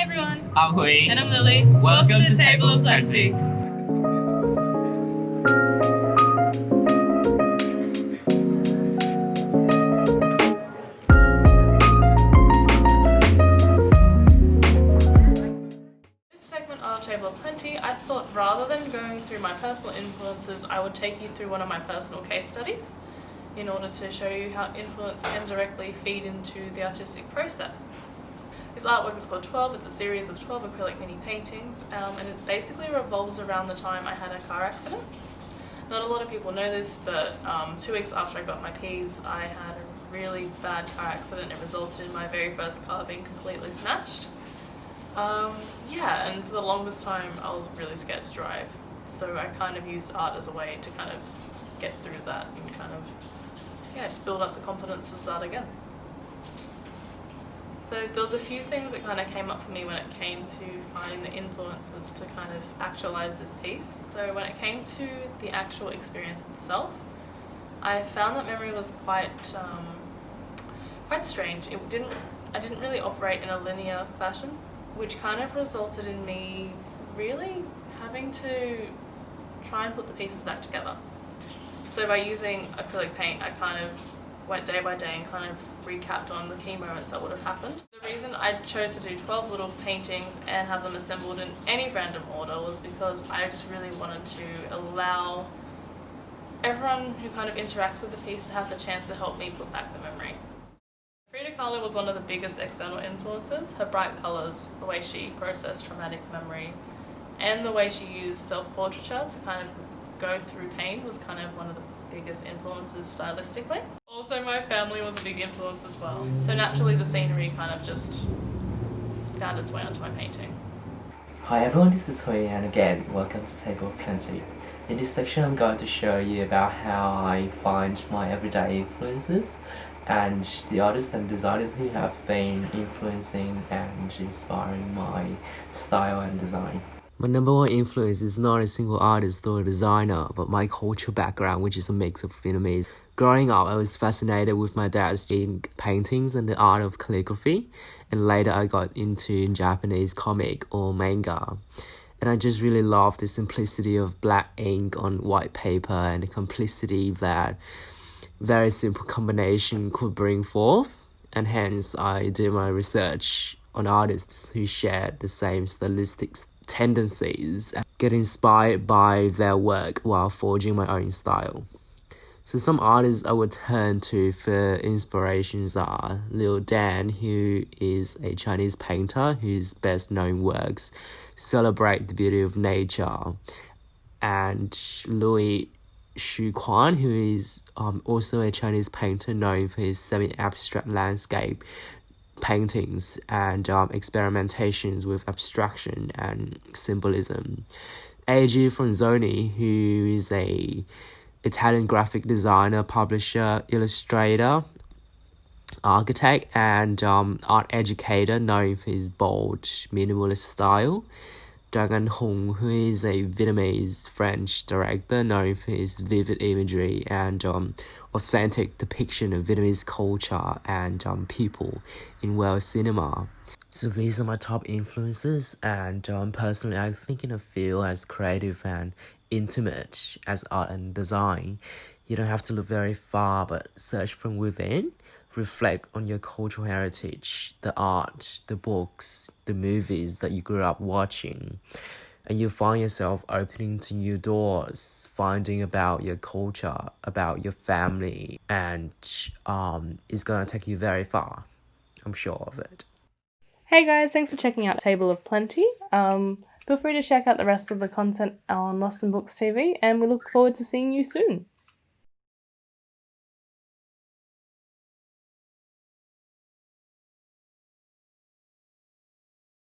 everyone, I'm Huy. and I'm Lily. Welcome to Table of Plenty. This segment of Table of Plenty, I thought rather than going through my personal influences, I would take you through one of my personal case studies in order to show you how influence can directly feed into the artistic process. This artwork is called 12. It's a series of 12 acrylic mini paintings, and it basically revolves around the time I had a car accident. Not a lot of people know this, but 2 weeks after I got my Ps, I had a really bad car accident. It resulted in my very first car being completely smashed. And for the longest time I was really scared to drive, so I kind of used art as a way to kind of get through that and kind of, just build up the confidence to start again. So there was a few things that kind of came up for me when it came to finding the influences to kind of actualize this piece. So when it came to the actual experience itself, I found that memory was quite strange. I didn't really operate in a linear fashion, which kind of resulted in me really having to try and put the pieces back together. So by using acrylic paint, I kind of went day by day and kind of recapped on the key moments that would have happened. The reason I chose to do 12 little paintings and have them assembled in any random order was because I just really wanted to allow everyone who kind of interacts with the piece to have the chance to help me put back the memory. Frida Kahlo was one of the biggest external influences. Her bright colours, the way she processed traumatic memory, and the way she used self-portraiture to kind of go through pain was kind of one of the biggest influences stylistically. Also, my family was a big influence as well. So naturally the scenery kind of just found its way onto my painting. Hi everyone, this is Huy, and again, welcome to Table of Plenty. In this section I'm going to show you about how I find my everyday influences and the artists and designers who have been influencing and inspiring my style and design. My number one influence is not a single artist or designer, but my cultural background, which is a mix of Vietnamese. Growing up, I was fascinated with my dad's ink paintings and the art of calligraphy, and later I got into Japanese comic or manga. And I just really love the simplicity of black ink on white paper and the complexity that very simple combination could bring forth. And hence, I do my research on artists who share the same stylistic tendencies and get inspired by their work while forging my own style. So some artists I would turn to for inspirations are Liu Dan, who is a Chinese painter whose best known works celebrate the beauty of nature, and Louis Shuquan, who is also a Chinese painter known for his semi-abstract landscape paintings and experimentations with abstraction and symbolism. A.G. Franzoni, who is a Italian graphic designer, publisher, illustrator, architect, and art educator known for his bold, minimalist style. Dragan Hong, who is a Vietnamese-French director known for his vivid imagery and authentic depiction of Vietnamese culture and people in world cinema. So these are my top influences, and personally I think in a field as creative and intimate as art and design, you don't have to look very far but search from within. Reflect on your cultural heritage, the art, the books, the movies that you grew up watching, and you find yourself opening to new doors, finding about your culture, about your family, and it's gonna take you very far. I'm sure of it. Hey guys, thanks for checking out Table of Plenty. Feel free to check out the rest of the content on Lost in Books TV, and we look forward to seeing you soon.